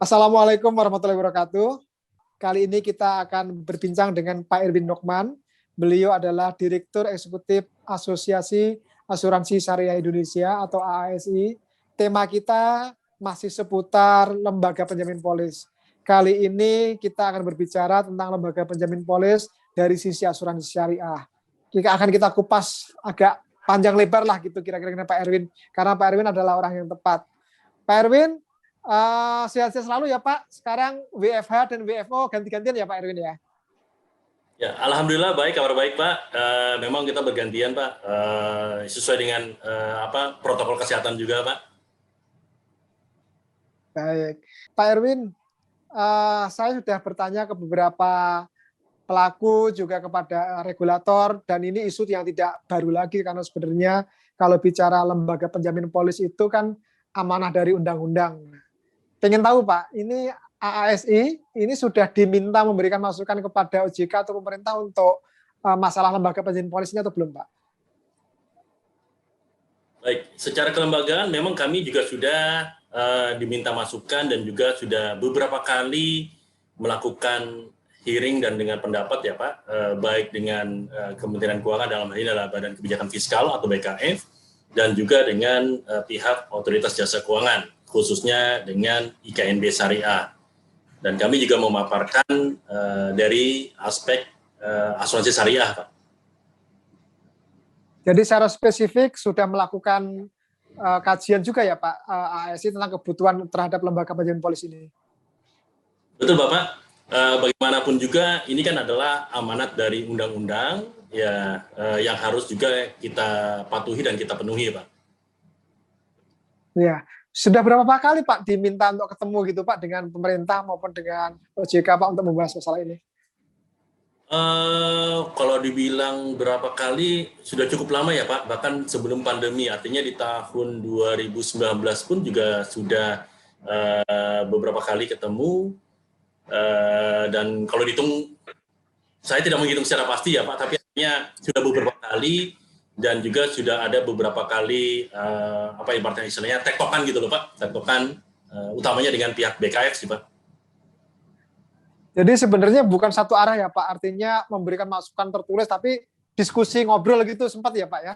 Assalamualaikum warahmatullahi wabarakatuh. Kali ini kita akan berbincang dengan Pak Erwin Nokman. Beliau adalah Direktur Eksekutif Asosiasi Asuransi Syariah Indonesia atau AASI. Tema kita masih seputar lembaga penjamin polis. Kali ini kita akan berbicara tentang lembaga penjamin polis dari sisi asuransi syariah. Akan kita kupas agak panjang lebar lah gitu kira-kira Pak Erwin. Karena Pak Erwin adalah orang yang tepat. Pak Erwin, sehat-sehat selalu ya Pak. Sekarang WFH dan WFO ganti-gantian ya Pak Erwin ya. Ya, alhamdulillah baik, kabar baik Pak. Memang kita bergantian Pak, sesuai dengan protokol kesehatan juga Pak. Baik, Pak Erwin, saya sudah bertanya ke beberapa pelaku juga kepada regulator dan ini isu yang tidak baru lagi karena sebenarnya kalau bicara lembaga penjamin polis itu kan amanah dari undang-undang. Pengen tahu Pak, ini AASI ini sudah diminta memberikan masukan kepada OJK atau pemerintah untuk masalah lembaga penjamin polisnya atau belum Pak? Baik, secara kelembagaan memang kami juga sudah diminta masukan dan juga sudah beberapa kali melakukan hearing dan dengan pendapat ya Pak, baik dengan Kementerian Keuangan dalam hal ini adalah Badan Kebijakan Fiskal atau BKF dan juga dengan pihak Otoritas Jasa Keuangan, khususnya dengan IKNB Syariah. Dan kami juga memaparkan dari aspek asuransi syariah, Pak. Jadi secara spesifik sudah melakukan kajian juga ya Pak AASI tentang kebutuhan terhadap lembaga penjamin polis ini? Betul Bapak. Bagaimanapun juga ini kan adalah amanat dari undang-undang ya yang harus juga kita patuhi dan kita penuhi, Pak. Ya, sudah berapa kali Pak diminta untuk ketemu gitu Pak dengan pemerintah maupun dengan OJK Pak untuk membahas masalah ini? Kalau dibilang berapa kali sudah cukup lama ya Pak, bahkan sebelum pandemi, artinya di tahun 2019 pun juga sudah beberapa kali ketemu. Dan kalau dihitung, saya tidak menghitung secara pasti ya Pak, tapi artinya sudah beberapa kali dan juga sudah ada beberapa kali ibaratnya istilahnya tektokan gitu loh Pak, tektokan utamanya dengan pihak BKF sih Pak. Jadi sebenarnya bukan satu arah ya Pak, artinya memberikan masukan tertulis tapi diskusi ngobrol gitu sempat ya Pak ya?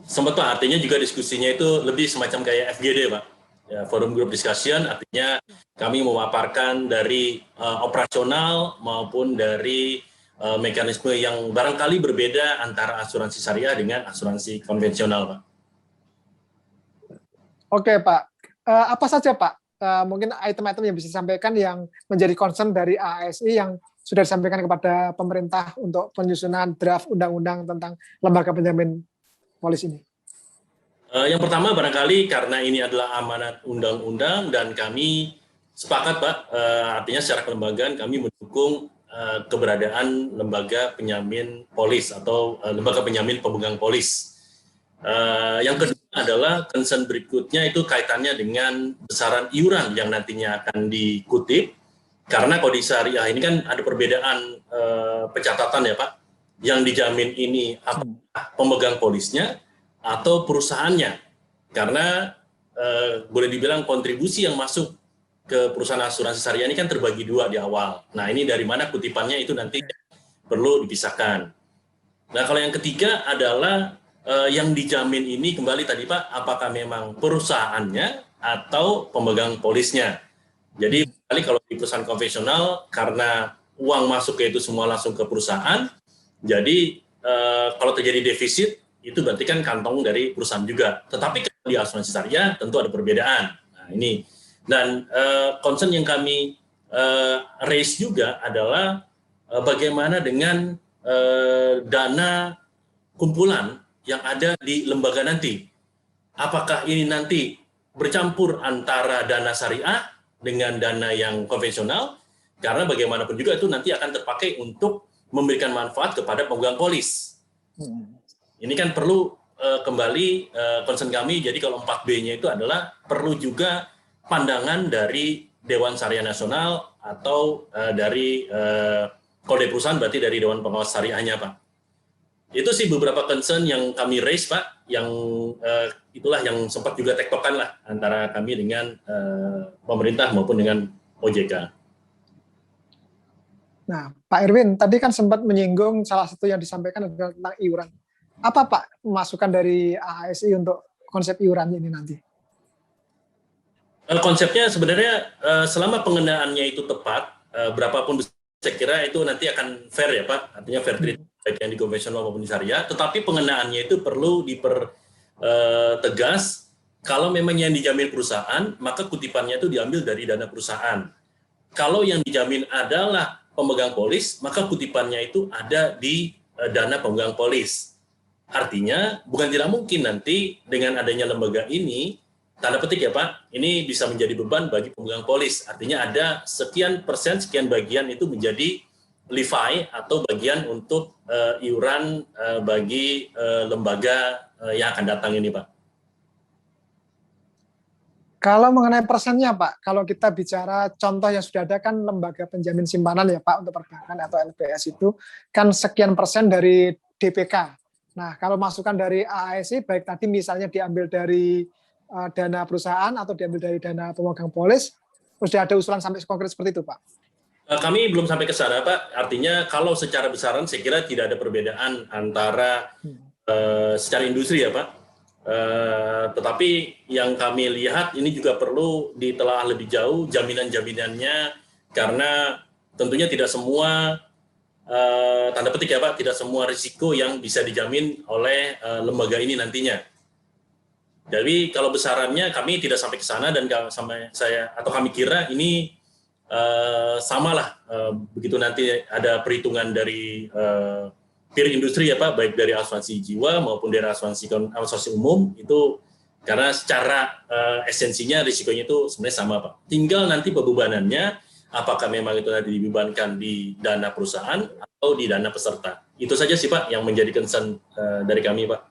Sempat Pak, artinya juga diskusinya itu lebih semacam kayak FGD Pak. Ya, forum group discussion, artinya kami memaparkan dari operasional maupun dari mekanisme yang barangkali berbeda antara asuransi syariah dengan asuransi konvensional, Pak. Oke Pak, apa saja Pak mungkin item-item yang bisa disampaikan yang menjadi concern dari AASI yang sudah disampaikan kepada pemerintah untuk penyusunan draft undang-undang tentang lembaga penjamin polis ini? Yang pertama barangkali karena ini adalah amanat undang-undang dan kami sepakat Pak, artinya secara kelembagaan kami mendukung keberadaan lembaga penjamin polis atau lembaga penjamin pemegang polis. Yang kedua adalah concern berikutnya itu kaitannya dengan besaran iuran yang nantinya akan dikutip, karena kalau di syariah ini kan ada perbedaan pencatatan ya Pak, yang dijamin ini apakah pemegang polisnya atau perusahaannya, karena boleh dibilang kontribusi yang masuk ke perusahaan asuransi syariah ini kan terbagi dua di awal. Nah ini dari mana kutipannya itu nanti perlu dipisahkan. Nah kalau yang ketiga adalah yang dijamin ini kembali tadi Pak, apakah memang perusahaannya atau pemegang polisnya. Jadi kalau di perusahaan konvensional karena uang masuk ke itu semua langsung ke perusahaan, jadi kalau terjadi defisit itu berarti kan kantong dari perusahaan juga. Tetapi kalau di asuransi syariah tentu ada perbedaan. Nah ini dan concern yang kami raise juga adalah bagaimana dengan dana kumpulan yang ada di lembaga nanti. Apakah ini nanti bercampur antara dana syariah dengan dana yang konvensional? Karena bagaimanapun juga itu nanti akan terpakai untuk memberikan manfaat kepada pemegang polis. Ini kan perlu kembali concern kami, jadi kalau 4B-nya itu adalah perlu juga pandangan dari Dewan Syariah Nasional atau dari kode perusahaan, berarti dari Dewan Pengawas Syariahnya Pak. Itu sih beberapa concern yang kami raise Pak, yang itulah yang sempat juga tektokan lah antara kami dengan pemerintah maupun dengan OJK. Nah, Pak Irwin, tadi kan sempat menyinggung salah satu yang disampaikan adalah tentang iuran. Apa Pak masukan dari AASI untuk konsep iuran ini nanti? Konsepnya sebenarnya selama pengenaannya itu tepat, berapapun saya kira itu nanti akan fair ya Pak, artinya fair treatment baik yang di konvensional maupun di syariah, tetapi pengenaannya itu perlu dipertegas. Kalau memang yang dijamin perusahaan, maka kutipannya itu diambil dari dana perusahaan. Kalau yang dijamin adalah pemegang polis, maka kutipannya itu ada di dana pemegang polis. Artinya bukan tidak mungkin nanti dengan adanya lembaga ini, tanda petik ya Pak, ini bisa menjadi beban bagi pemegang polis. Artinya ada sekian persen, sekian bagian itu menjadi levy atau bagian untuk iuran bagi lembaga yang akan datang ini Pak. Kalau mengenai persennya Pak, kalau kita bicara contoh yang sudah ada kan lembaga penjamin simpanan ya Pak untuk perbankan atau LPS itu kan sekian persen dari DPK. Nah kalau masukan dari AASI baik tadi misalnya diambil dari dana perusahaan atau diambil dari dana pemegang polis, sudah ada usulan sampai konkret seperti itu Pak? Kami belum sampai ke sana Pak, artinya kalau secara besaran saya kira tidak ada perbedaan antara secara industri ya Pak. Tetapi yang kami lihat ini juga perlu ditelaah lebih jauh jaminan-jaminannya, karena tentunya tidak semua tanda petik ya Pak, tidak semua risiko yang bisa dijamin oleh lembaga ini nantinya. Jadi kalau besarannya kami tidak sampai ke sana, dan kami kira ini samalah begitu nanti ada perhitungan dari peer industri ya Pak, baik dari asuransi jiwa maupun dari asuransi umum itu, karena secara esensinya risikonya itu sebenarnya sama Pak. Tinggal nanti pembebanannya apakah memang itu nanti dibebankan di dana perusahaan atau di dana peserta. Itu saja sih Pak yang menjadi concern dari kami Pak.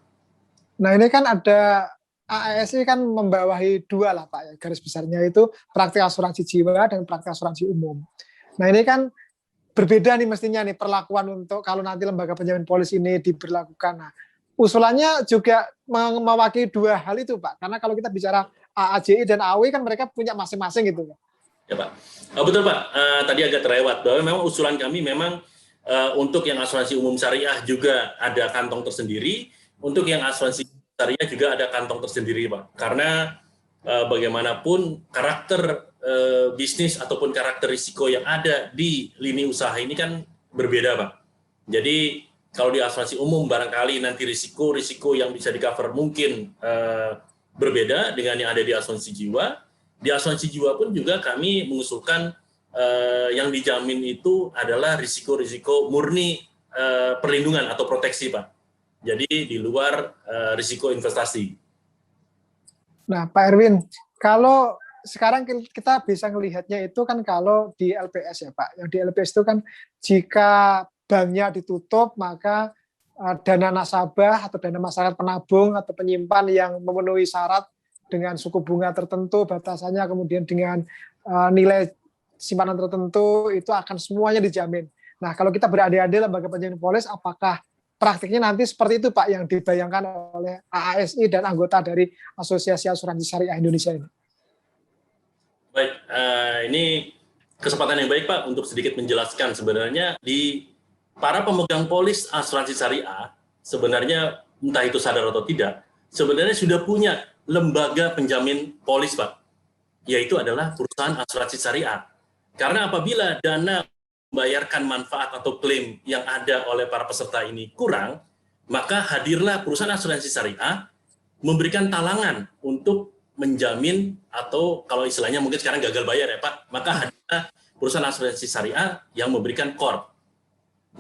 Nah ini kan ada AASI kan membawahi dua lah Pak ya, garis besarnya itu praktik asuransi jiwa dan praktik asuransi umum. Nah ini kan berbeda nih mestinya nih perlakuan untuk kalau nanti lembaga penjamin polis ini diberlakukan. Nah, usulannya juga mewakili dua hal itu Pak, karena kalau kita bicara AAJI dan AOI kan mereka punya masing-masing gitu Pak. Ya Pak, betul Pak, tadi agak terlewat bahwa memang usulan kami memang untuk yang asuransi umum syariah juga ada kantong tersendiri, untuk yang asuransi syariah juga ada kantong tersendiri Pak, karena bagaimanapun karakter bisnis ataupun karakter risiko yang ada di lini usaha ini kan berbeda Pak. Jadi kalau di asuransi umum barangkali nanti risiko yang bisa di cover mungkin berbeda dengan yang ada di asuransi jiwa. Di asuransi jiwa pun juga kami mengusulkan yang dijamin itu adalah risiko-risiko murni perlindungan atau proteksi Pak. Jadi di luar risiko investasi. Nah Pak Erwin, kalau sekarang kita bisa melihatnya itu kan kalau di LPS ya Pak, yang di LPS itu kan jika banknya ditutup maka dana nasabah atau dana masyarakat penabung atau penyimpan yang memenuhi syarat dengan suku bunga tertentu batasannya, kemudian dengan nilai simpanan tertentu itu akan semuanya dijamin. Nah kalau kita berandai-andai lembaga penjamin polis, apakah praktiknya nanti seperti itu Pak yang dibayangkan oleh AASI dan anggota dari Asosiasi Asuransi Syariah Indonesia ini? Baik, ini kesempatan yang baik Pak untuk sedikit menjelaskan sebenarnya di para pemegang polis asuransi syariah sebenarnya entah itu sadar atau tidak sebenarnya sudah punya lembaga penjamin polis Pak, yaitu adalah perusahaan asuransi syariah. Karena apabila dana membayarkan manfaat atau klaim yang ada oleh para peserta ini kurang, maka hadirlah perusahaan asuransi syariah memberikan talangan untuk menjamin, atau kalau istilahnya mungkin sekarang gagal bayar ya Pak, maka hadirlah perusahaan asuransi syariah yang memberikan core.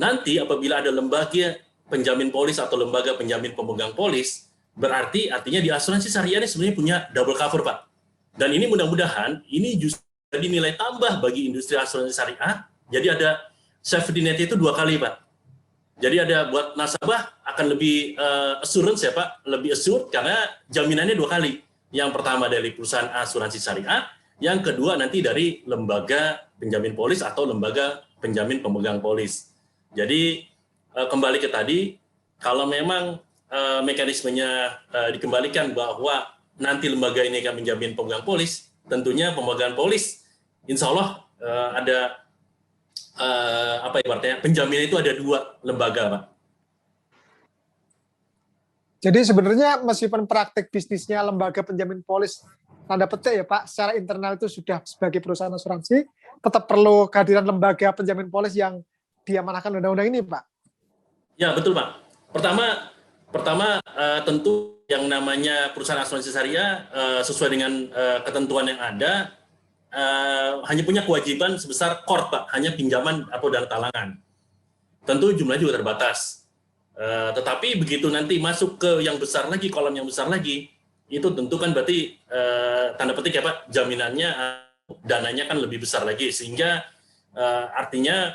Nanti apabila ada lembaga penjamin polis atau lembaga penjamin pemegang polis, berarti artinya di asuransi syariah ini sebenarnya punya double cover Pak. Dan ini mudah-mudahan ini justru jadi nilai tambah bagi industri asuransi syariah. Jadi ada safety net itu 2 kali Pak. Jadi ada buat nasabah akan lebih assurance ya Pak, lebih assured karena jaminannya 2 kali. Yang pertama dari perusahaan asuransi syariah, yang kedua nanti dari lembaga penjamin polis atau lembaga penjamin pemegang polis. Jadi kembali ke tadi, kalau memang mekanismenya dikembalikan bahwa nanti lembaga ini akan menjamin pemegang polis, tentunya pemegang polis insya Allah ada apa ibaratnya penjamin itu ada 2 lembaga, Pak. Jadi sebenarnya meskipun praktik bisnisnya lembaga penjamin polis tanda petik ya Pak, secara internal itu sudah sebagai perusahaan asuransi, tetap perlu kehadiran lembaga penjamin polis yang diamanahkan undang-undang ini, Pak. Ya, betul, Pak. Pertama tentu yang namanya perusahaan asuransi syariah sesuai dengan ketentuan yang ada hanya punya kewajiban sebesar qard, Pak, hanya pinjaman atau dana talangan. Tentu jumlahnya juga terbatas. Tetapi begitu nanti masuk ke yang besar lagi, kolam yang besar lagi, itu tentu kan berarti tanda petik ya Pak, jaminannya dananya kan lebih besar lagi, sehingga artinya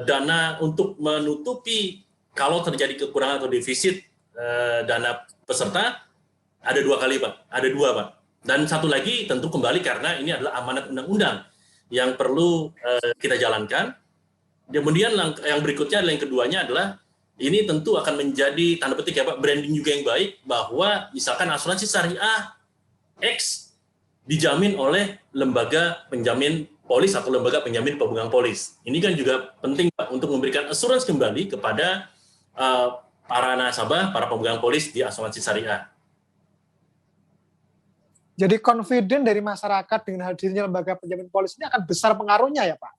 dana untuk menutupi kalau terjadi kekurangan atau defisit dana peserta ada 2 kali Pak, ada 2 Pak. Dan satu lagi tentu kembali karena ini adalah amanat undang-undang yang perlu kita jalankan. Kemudian yang berikutnya adalah yang keduanya adalah ini tentu akan menjadi tanda petik ya Pak, branding juga yang baik bahwa misalkan asuransi syariah X dijamin oleh lembaga penjamin polis atau lembaga penjamin pemegang polis. Ini kan juga penting Pak untuk memberikan asuransi kembali kepada para nasabah, para pemegang polis di asuransi syariah. Jadi confident dari masyarakat dengan hadirnya lembaga penjamin polis ini akan besar pengaruhnya ya Pak?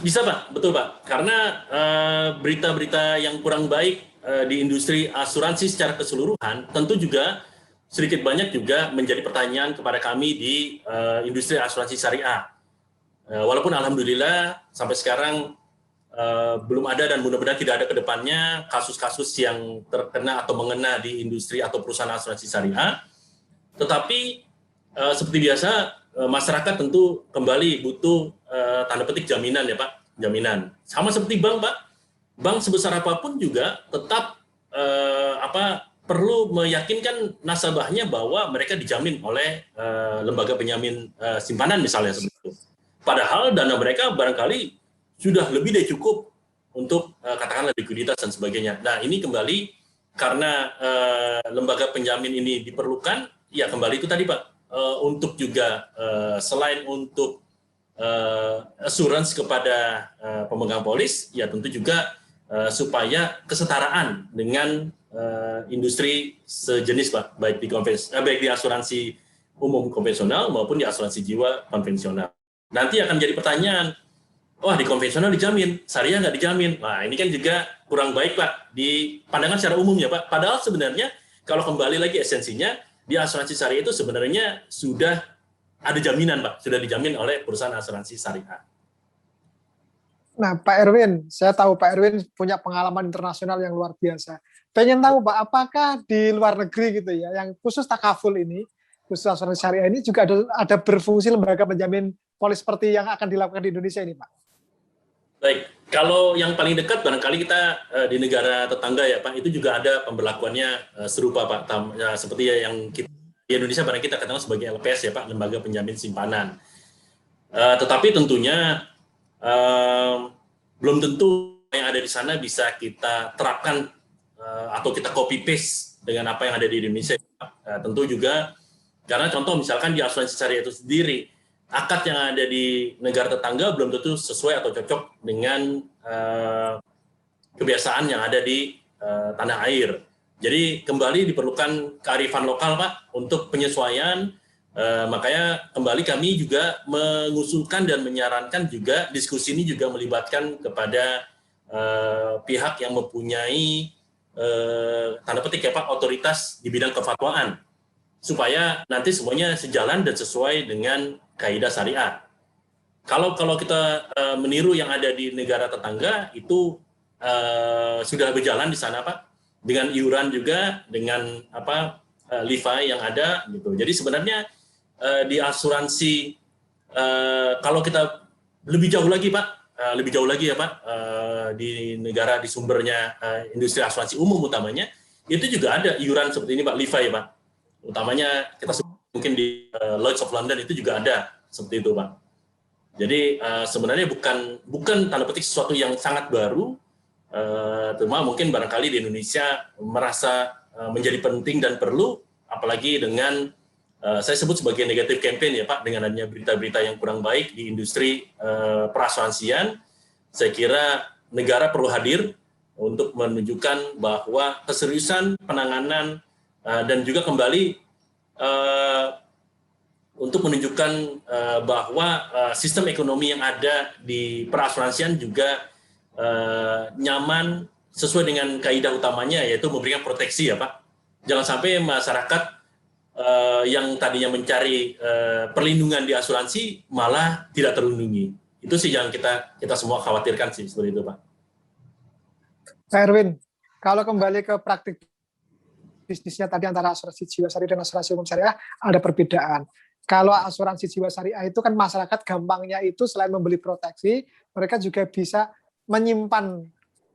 Bisa Pak, betul Pak. Karena berita-berita yang kurang baik di industri asuransi secara keseluruhan tentu juga sedikit banyak juga menjadi pertanyaan kepada kami di industri asuransi syariah. Walaupun alhamdulillah sampai sekarang belum ada dan mudah-mudahan tidak ada ke depannya kasus-kasus yang terkena atau mengena di industri atau perusahaan asuransi syariah. Tetapi seperti biasa masyarakat tentu kembali butuh tanda petik jaminan ya Pak, jaminan. Sama seperti bank Pak, bank sebesar apapun juga tetap perlu meyakinkan nasabahnya bahwa mereka dijamin oleh lembaga penjamin simpanan misalnya seperti itu. Padahal dana mereka barangkali sudah lebih dari cukup untuk katakanlah likuiditas dan sebagainya. Nah ini kembali karena lembaga penjamin ini diperlukan, ya kembali itu tadi Pak. Untuk juga selain untuk assurance kepada pemegang polis, ya tentu juga supaya kesetaraan dengan industri sejenis Pak, baik di asuransi umum konvensional maupun di asuransi jiwa konvensional. Nanti akan jadi pertanyaan, wah di konvensional dijamin, syariah nggak dijamin. Nah ini kan juga kurang baik Pak di pandangan secara umum ya Pak. Padahal sebenarnya kalau kembali lagi esensinya, di asuransi syariah itu sebenarnya sudah ada jaminan, Pak. Sudah dijamin oleh perusahaan asuransi syariah. Nah, Pak Erwin, saya tahu Pak Erwin punya pengalaman internasional yang luar biasa. Pengen tahu, Pak, apakah di luar negeri gitu ya, yang khusus takaful ini, khusus asuransi syariah ini juga ada berfungsi lembaga penjamin polis seperti yang akan dilakukan di Indonesia ini, Pak? Baik, kalau yang paling dekat barangkali kita di negara tetangga ya Pak, itu juga ada pemberlakuannya serupa Pak, seperti yang kita, di Indonesia barang kita katakan sebagai LPS ya Pak, lembaga penjamin simpanan. Tetapi tentunya belum tentu yang ada di sana bisa kita terapkan atau kita copy paste dengan apa yang ada di Indonesia. Tentu juga karena contoh misalkan di asuransi syariah itu sendiri, akad yang ada di negara tetangga belum tentu sesuai atau cocok dengan kebiasaan yang ada di tanah air. Jadi kembali diperlukan kearifan lokal Pak untuk penyesuaian. Makanya kembali kami juga mengusulkan dan menyarankan juga diskusi ini juga melibatkan kepada pihak yang mempunyai tanda petik ya Pak otoritas di bidang kefatwaan supaya nanti semuanya sejalan dan sesuai dengan kaidah syariah. Kalau kita meniru yang ada di negara tetangga itu sudah berjalan di sana Pak, dengan iuran juga, dengan LIFAI yang ada gitu. Jadi sebenarnya di asuransi kalau kita lebih jauh lagi Pak, ya Pak, di negara di sumbernya industri asuransi umum utamanya itu juga ada iuran seperti ini Pak, LIFAI Pak. Utamanya kita mungkin di Lloyd's of London itu juga ada seperti itu Pak. Jadi sebenarnya bukan tanda petik sesuatu yang sangat baru, cuma mungkin barangkali di Indonesia merasa menjadi penting dan perlu, apalagi dengan saya sebut sebagai negatif campaign ya Pak, dengan adanya berita-berita yang kurang baik di industri perasuransian. Saya kira negara perlu hadir untuk menunjukkan bahwa keseriusan penanganan dan juga kembali untuk menunjukkan bahwa sistem ekonomi yang ada di perasuransian juga nyaman sesuai dengan kaidah utamanya, yaitu memberikan proteksi ya Pak. Jangan sampai masyarakat yang tadinya mencari perlindungan di asuransi malah tidak terlindungi. Itu sih yang kita semua khawatirkan sih, seperti itu Pak. Pak Erwin, kalau kembali ke praktik bisnisnya tadi antara asuransi Jiwasraya dan asuransi umum syariah ada perbedaan. Kalau asuransi Jiwasraya itu kan masyarakat gampangnya itu selain membeli proteksi, mereka juga bisa menyimpan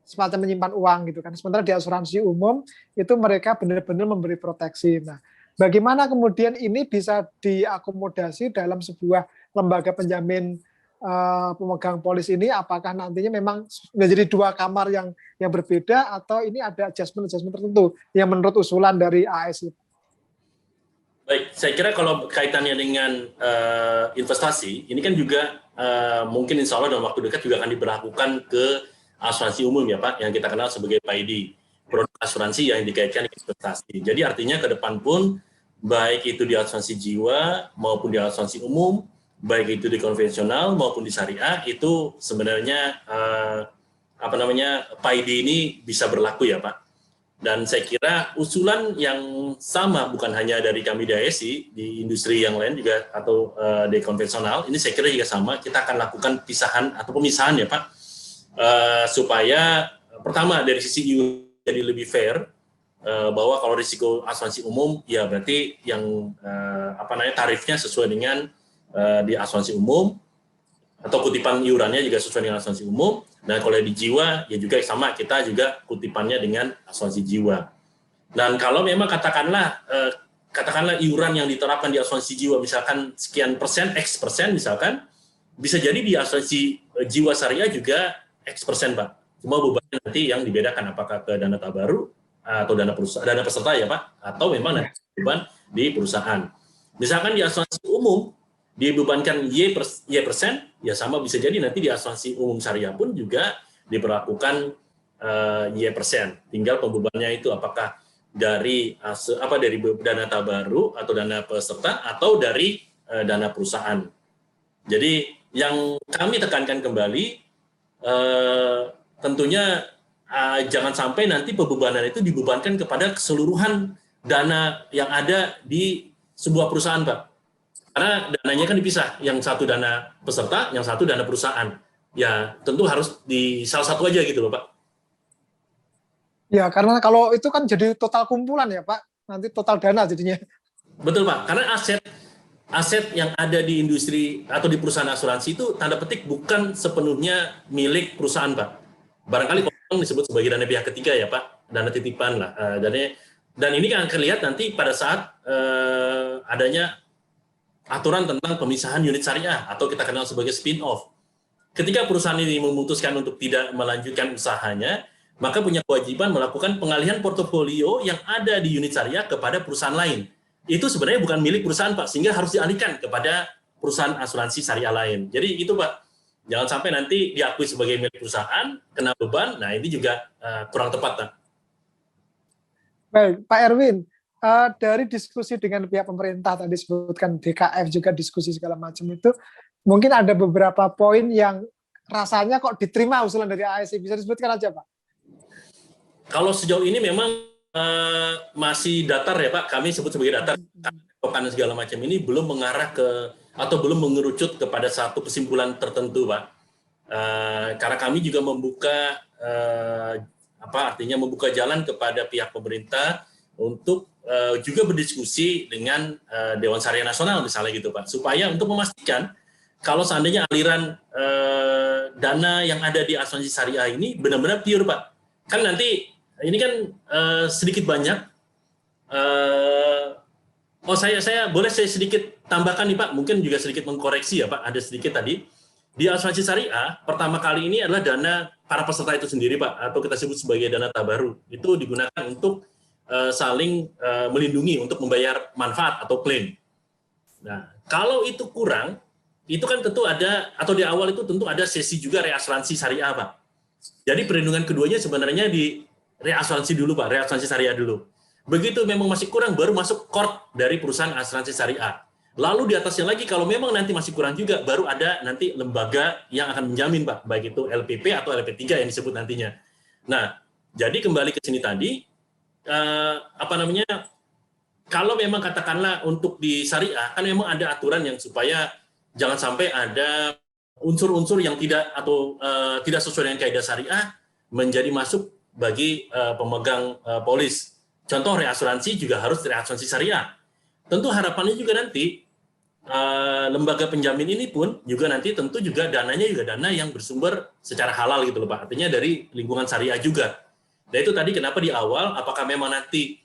semacam menyimpan uang gitu kan. Sementara di asuransi umum itu mereka benar-benar memberi proteksi. Nah, bagaimana kemudian ini bisa diakomodasi dalam sebuah lembaga penjamin pemegang polis ini? Apakah nantinya memang menjadi dua kamar yang berbeda atau ini ada adjustment tertentu yang menurut usulan dari AS? Baik, saya kira kalau kaitannya dengan investasi, ini kan juga mungkin insya Allah dalam waktu dekat juga akan diberlakukan ke asuransi umum ya Pak, yang kita kenal sebagai PAID, produk asuransi yang dikaitkan dengan investasi. Jadi artinya ke depan pun, baik itu di asuransi jiwa maupun di asuransi umum, baik itu di konvensional maupun di syariah, itu sebenarnya PAID ini bisa berlaku ya Pak. Dan saya kira usulan yang sama bukan hanya dari kami di ASI, di industri yang lain juga atau di konvensional, ini saya kira juga sama, kita akan lakukan pisahan atau pemisahan ya Pak, supaya pertama dari sisi iuran jadi lebih fair, bahwa kalau risiko asuransi umum ya berarti yang tarifnya sesuai dengan di asuransi umum, atau kutipan iurannya juga sesuai dengan asuransi umum. Dan kalau di jiwa ya juga sama, kita juga kutipannya dengan asuransi jiwa. Dan kalau memang katakanlah iuran yang diterapkan di asuransi jiwa misalkan sekian persen, X persen misalkan, bisa jadi di asuransi jiwa syariah juga X persen Pak. Cuma bebannya nanti yang dibedakan apakah ke dana tabaru atau dana peserta ya Pak, atau memang nanti beban di perusahaan. Misalkan di asuransi umum dibebankan Y persen, ya sama bisa jadi nanti di asuransi umum syariah pun juga diberlakukan Y persen. Tinggal pembebannya itu apakah dari dana tabaru atau dana peserta atau dari dana perusahaan. Jadi yang kami tekankan kembali, tentunya jangan sampai nanti pembebanan itu dibebankan kepada keseluruhan dana yang ada di sebuah perusahaan Pak. Karena dananya kan dipisah, yang satu dana peserta, yang satu dana perusahaan. Ya tentu harus di salah satu aja gitu loh Pak. Ya karena kalau itu kan jadi total kumpulan ya Pak, nanti total dana jadinya. Betul Pak, karena aset yang ada di industri atau di perusahaan asuransi itu tanda petik bukan sepenuhnya milik perusahaan Pak. Barangkali disebut sebagai dana pihak ketiga ya Pak, dana titipan lah. Dan ini kan akan lihat nanti pada saat adanya aturan tentang pemisahan unit syariah atau kita kenal sebagai spin-off. Ketika perusahaan ini memutuskan untuk tidak melanjutkan usahanya, maka punya kewajiban melakukan pengalihan portofolio yang ada di unit syariah kepada perusahaan lain. Itu sebenarnya bukan milik perusahaan Pak, sehingga harus dialihkan kepada perusahaan asuransi syariah lain. Jadi itu Pak, jangan sampai nanti diakui sebagai milik perusahaan, kena beban, nah ini juga kurang tepat Pak. Baik, Pak Erwin, dari diskusi dengan pihak pemerintah tadi disebutkan DKF juga diskusi segala macam itu, mungkin ada beberapa poin yang rasanya kok diterima usulan dari ASI, bisa disebutkan aja Pak? Kalau sejauh ini memang masih datar ya Pak, kami sebut sebagai datar, karena segala macam ini belum mengarah ke atau belum mengerucut kepada satu kesimpulan tertentu Pak. Karena kami juga membuka membuka jalan kepada pihak pemerintah untuk juga berdiskusi dengan Dewan Syariah Nasional misalnya gitu Pak, supaya untuk memastikan kalau seandainya aliran dana yang ada di asuransi syariah ini benar-benar pure Pak. Kan nanti ini kan sedikit banyak. Saya boleh sedikit tambahkan nih Pak, mungkin juga sedikit mengkoreksi ya Pak, ada sedikit tadi. Di asuransi syariah pertama kali ini adalah dana para peserta itu sendiri Pak, atau kita sebut sebagai dana tabaru. Itu digunakan untuk saling melindungi untuk membayar manfaat atau klaim. Nah, kalau itu kurang, itu kan tentu ada, atau di awal itu tentu ada sesi juga reasuransi syariah, Pak. Jadi perlindungan keduanya sebenarnya di reasuransi dulu, Pak, reasuransi syariah dulu. Begitu memang masih kurang, baru masuk court dari perusahaan asuransi syariah. Lalu di atasnya lagi, kalau memang nanti masih kurang juga, baru ada nanti lembaga yang akan menjamin, Pak, baik itu LPP atau LP3 yang disebut nantinya. Nah, jadi kembali ke sini tadi, kalau memang katakanlah untuk di syariah, kan memang ada aturan yang supaya jangan sampai ada unsur-unsur yang tidak atau tidak sesuai dengan kaidah syariah menjadi masuk bagi pemegang polis. Contoh reasuransi juga harus reasuransi syariah. Tentu harapannya juga nanti lembaga penjamin ini pun juga nanti tentu juga dananya juga dana yang bersumber secara halal gitu loh Pak. Artinya dari lingkungan syariah juga. Dan itu tadi kenapa di awal apakah memang nanti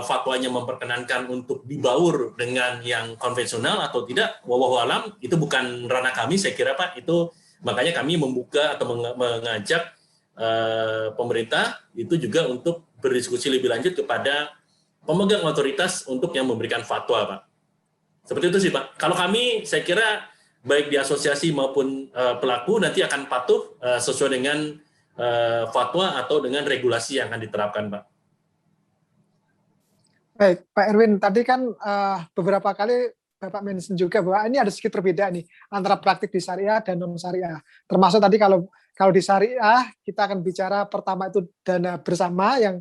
fatwanya memperkenankan untuk dibaur dengan yang konvensional atau tidak, wallahu alam, itu bukan ranah kami saya kira Pak. Itu makanya kami membuka atau mengajak pemerintah itu juga untuk berdiskusi lebih lanjut kepada pemegang otoritas untuk yang memberikan fatwa Pak. Seperti itu sih Pak. Kalau kami saya kira baik di asosiasi maupun pelaku nanti akan patuh sesuai dengan fatwa atau dengan regulasi yang akan diterapkan Pak. Baik, Pak Erwin, tadi kan beberapa kali Bapak mention juga bahwa ini ada sedikit perbedaan nih antara praktik di syariah dan non syariah. Termasuk tadi kalau di syariah kita akan bicara pertama itu dana bersama yang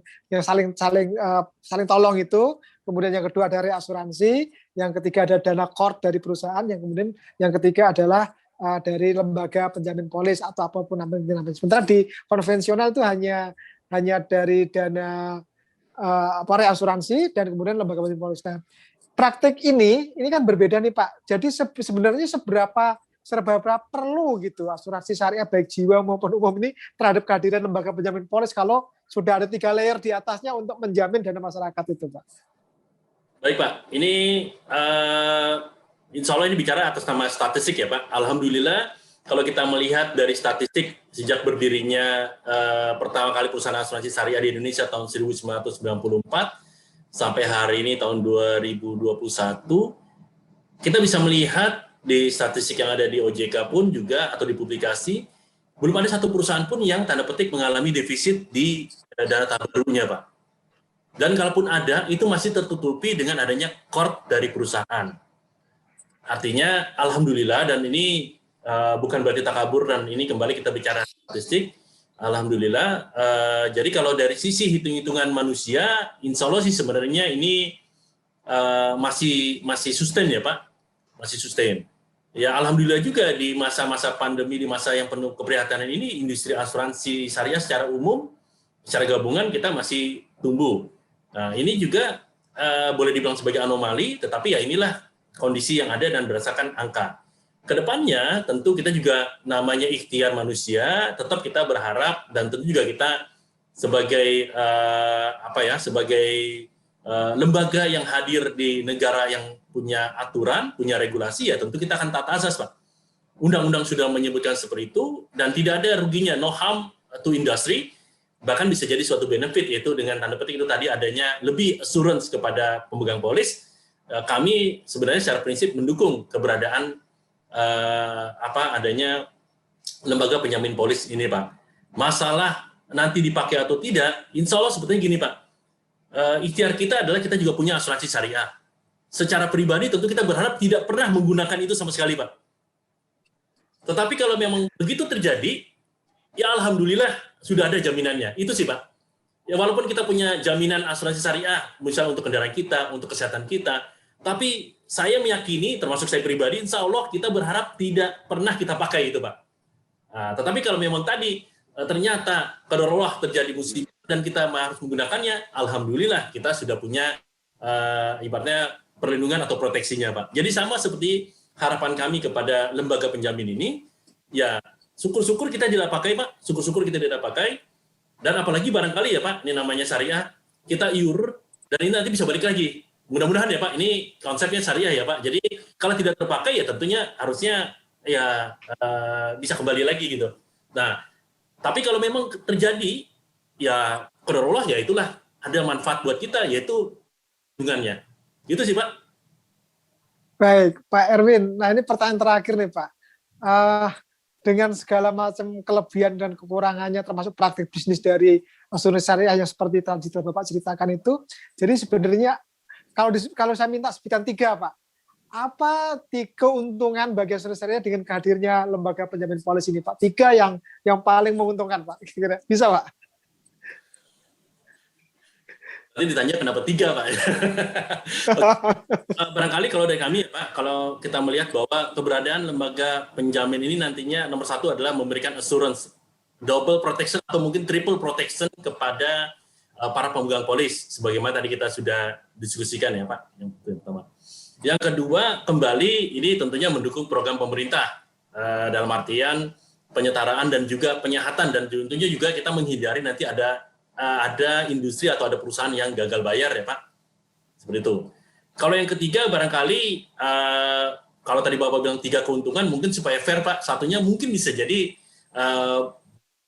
saling tolong itu, kemudian yang kedua dari asuransi, yang ketiga ada dana court dari perusahaan, yang kemudian yang ketiga adalah dari lembaga penjamin polis atau apapun namanya. Sementara di konvensional itu hanya dari dana reasuransi dan kemudian lembaga penjamin polis. Nah, praktik ini kan berbeda nih Pak. Jadi sebenarnya seberapa perlu gitu asuransi syariah baik jiwa maupun umum ini terhadap kehadiran lembaga penjamin polis kalau sudah ada 3 layer di atasnya untuk menjamin dana masyarakat itu Pak. Baik Pak, ini insya Allah ini bicara atas nama statistik ya Pak. Alhamdulillah kalau kita melihat dari statistik sejak berdirinya pertama kali perusahaan asuransi syariah di Indonesia tahun 1994 sampai hari ini tahun 2021, kita bisa melihat di statistik yang ada di OJK pun juga atau di publikasi, belum ada satu perusahaan pun yang tanda petik mengalami defisit di dana tabaruknya Pak. Dan kalaupun ada, itu masih tertutupi dengan adanya court dari perusahaan. Artinya, alhamdulillah, dan ini bukan berarti takabur, dan ini kembali kita bicara statistik, alhamdulillah. Jadi kalau dari sisi hitung-hitungan manusia, insya Allah sih sebenarnya ini masih sustain ya Pak, masih sustain. Ya alhamdulillah juga di masa-masa pandemi, di masa yang penuh keprihatinan ini, industri asuransi syariah secara umum, secara gabungan kita masih tumbuh. Nah ini juga boleh dibilang sebagai anomali, tetapi ya inilah kondisi yang ada dan berdasarkan angka. Kedepannya tentu kita juga namanya ikhtiar manusia, tetap kita berharap dan tentu juga kita sebagai sebagai lembaga yang hadir di negara yang punya aturan, punya regulasi, ya tentu kita akan taat azas Pak. Undang-undang sudah menyebutkan seperti itu dan tidak ada ruginya, no harm to industry, bahkan bisa jadi suatu benefit, yaitu dengan tanda petik itu tadi adanya lebih assurance kepada pemegang polis. Kami sebenarnya secara prinsip mendukung keberadaan adanya lembaga penjamin polis ini Pak. Masalah nanti dipakai atau tidak, insya Allah sebetulnya gini Pak, ikhtiar kita adalah kita juga punya asuransi syariah. Secara pribadi tentu kita berharap tidak pernah menggunakan itu sama sekali Pak. Tetapi kalau memang begitu terjadi, ya alhamdulillah sudah ada jaminannya. Itu sih Pak. Ya walaupun kita punya jaminan asuransi syariah, misalnya untuk kendaraan kita, untuk kesehatan kita, tapi saya meyakini, termasuk saya pribadi, insya Allah kita berharap tidak pernah kita pakai itu Pak. Nah, tetapi kalau memang tadi ternyata qadarullah terjadi musibah dan kita harus menggunakannya, alhamdulillah kita sudah punya ibaratnya perlindungan atau proteksinya Pak. Jadi sama seperti harapan kami kepada lembaga penjamin ini, ya syukur-syukur kita tidak pakai Pak, syukur-syukur kita tidak pakai, dan apalagi barangkali ya Pak, ini namanya syariah, kita iur, dan ini nanti bisa balik lagi. Mudah-mudahan ya Pak, ini konsepnya syariah ya Pak, jadi kalau tidak terpakai ya tentunya harusnya ya bisa kembali lagi gitu. Nah, tapi kalau memang terjadi, ya qadarullah ya itulah ada manfaat buat kita, yaitu hubungannya. Gitu sih Pak. Baik, Pak Erwin. Nah, ini pertanyaan terakhir nih, Pak. Eh, dengan segala macam kelebihan dan kekurangannya, termasuk praktik bisnis dari asuransi syariah yang seperti tadi Bapak ceritakan itu, jadi sebenarnya kalau saya minta sebutkan 3, Pak. Apa keuntungan bagi asuransi syariah dengan hadirnya lembaga penjamin polis ini, Pak? 3 yang paling menguntungkan, Pak. Bisa, Pak? Tadi ditanya kenapa 3, Pak. Barangkali kalau dari kami, Pak, kalau kita melihat bahwa keberadaan lembaga penjamin ini nantinya nomor 1 adalah memberikan assurance double protection atau mungkin triple protection kepada para pemegang polis, sebagaimana tadi kita sudah diskusikan ya, Pak. Yang pertama. Yang kedua, kembali ini tentunya mendukung program pemerintah dalam artian penyetaraan dan juga penyehatan, dan tentunya juga kita menghindari nanti ada industri atau ada perusahaan yang gagal bayar ya, Pak. Seperti itu. Kalau yang ketiga barangkali kalau tadi Bapak bilang 3 keuntungan, mungkin supaya fair, Pak. Satunya mungkin bisa jadi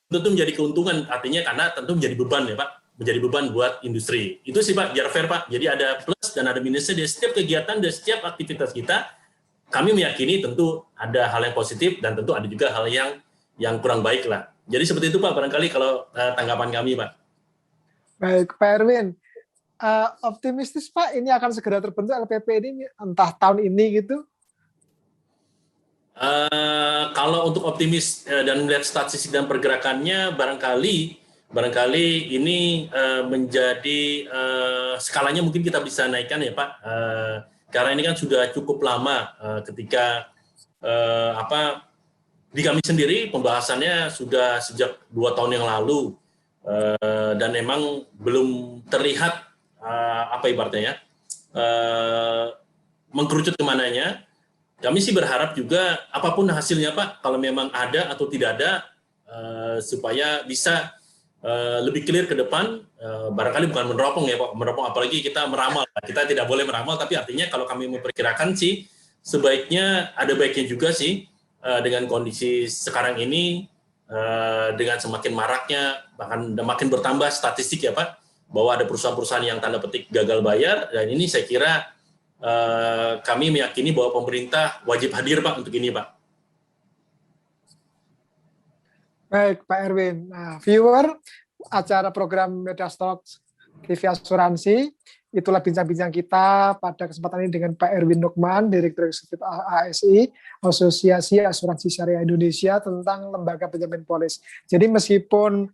tentu menjadi keuntungan, artinya karena tentu menjadi beban ya, Pak. Menjadi beban buat industri. Itu sih, Pak, biar fair, Pak. Jadi ada plus dan ada minusnya di setiap kegiatan dan setiap aktivitas kita. Kami meyakini tentu ada hal yang positif dan tentu ada juga hal yang kurang baik lah. Jadi seperti itu, Pak, barangkali kalau tanggapan kami, Pak. Baik, Pak Erwin. Optimistis, Pak, ini akan segera terbentuk LPP ini entah tahun ini gitu? Kalau untuk optimis dan melihat statistik dan pergerakannya, barangkali ini menjadi skalanya mungkin kita bisa naikkan ya, Pak. Karena ini kan sudah cukup lama ketika di kami sendiri pembahasannya sudah sejak 2 tahun yang lalu dan memang belum terlihat ibaratnya ya mengkerucut kemananya. Kami sih berharap juga apapun hasilnya, Pak, kalau memang ada atau tidak ada, supaya bisa lebih clear ke depan, barangkali bukan meneropong ya, Pak, meneropong apalagi kita meramal. Kita tidak boleh meramal, tapi artinya kalau kami memperkirakan sih, sebaiknya ada baiknya juga sih, dengan kondisi sekarang ini, dengan semakin maraknya, bahkan makin bertambah statistik ya, Pak, bahwa ada perusahaan-perusahaan yang tanda petik gagal bayar, dan ini saya kira kami meyakini bahwa pemerintah wajib hadir, Pak, untuk ini, Pak. Baik, Pak Erwin. Nah, viewer acara program Media Talks TV Asuransi, itulah bincang-bincang kita pada kesempatan ini dengan Pak Erwin Nukman, Direktur Eksekutif ASI, Asosiasi Asuransi Syariah Indonesia, tentang lembaga penjamin polis. Jadi meskipun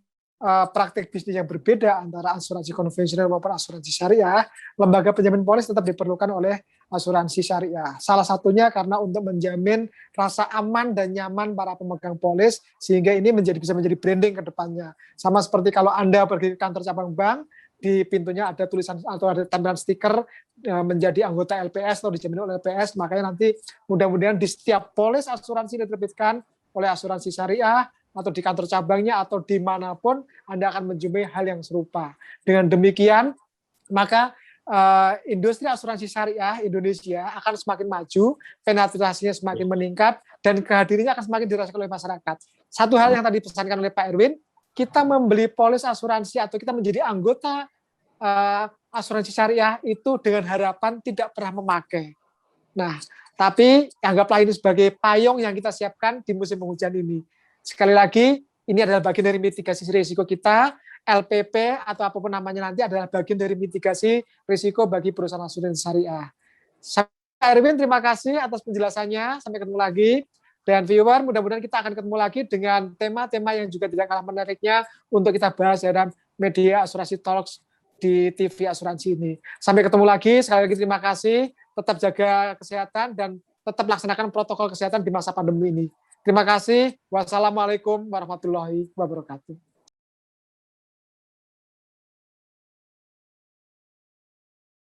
praktik bisnis yang berbeda antara asuransi konvensional maupun asuransi syariah, lembaga penjamin polis tetap diperlukan oleh asuransi syariah. Salah satunya karena untuk menjamin rasa aman dan nyaman para pemegang polis, sehingga ini bisa menjadi branding ke depannya. Sama seperti kalau Anda pergi ke kantor cabang bank, di pintunya ada tulisan atau ada tampilan stiker menjadi anggota LPS atau dijamin oleh LPS, makanya nanti mudah-mudahan di setiap polis asuransi diterbitkan oleh asuransi syariah, atau di kantor cabangnya atau dimanapun Anda akan menjumpai hal yang serupa. Dengan demikian, maka industri asuransi syariah Indonesia akan semakin maju, penetrasinya semakin meningkat, dan kehadirannya akan semakin dirasakan oleh masyarakat. Satu hal yang tadi dipesankan oleh Pak Erwin, kita membeli polis asuransi atau kita menjadi anggota asuransi syariah itu dengan harapan tidak pernah memakai. Nah, tapi anggaplah ini sebagai payung yang kita siapkan di musim penghujan ini. Sekali lagi, ini adalah bagian dari mitigasi risiko kita. LPP atau apapun namanya nanti adalah bagian dari mitigasi risiko bagi perusahaan asuransi syariah. Pak Erwin, terima kasih atas penjelasannya. Sampai ketemu lagi. Dan viewer, mudah-mudahan kita akan ketemu lagi dengan tema-tema yang juga tidak kalah menariknya untuk kita bahas dalam media Asuransi Talks di TV Asuransi ini. Sampai ketemu lagi. Sekali lagi terima kasih. Tetap jaga kesehatan dan tetap laksanakan protokol kesehatan di masa pandemi ini. Terima kasih. Wassalamualaikum warahmatullahi wabarakatuh.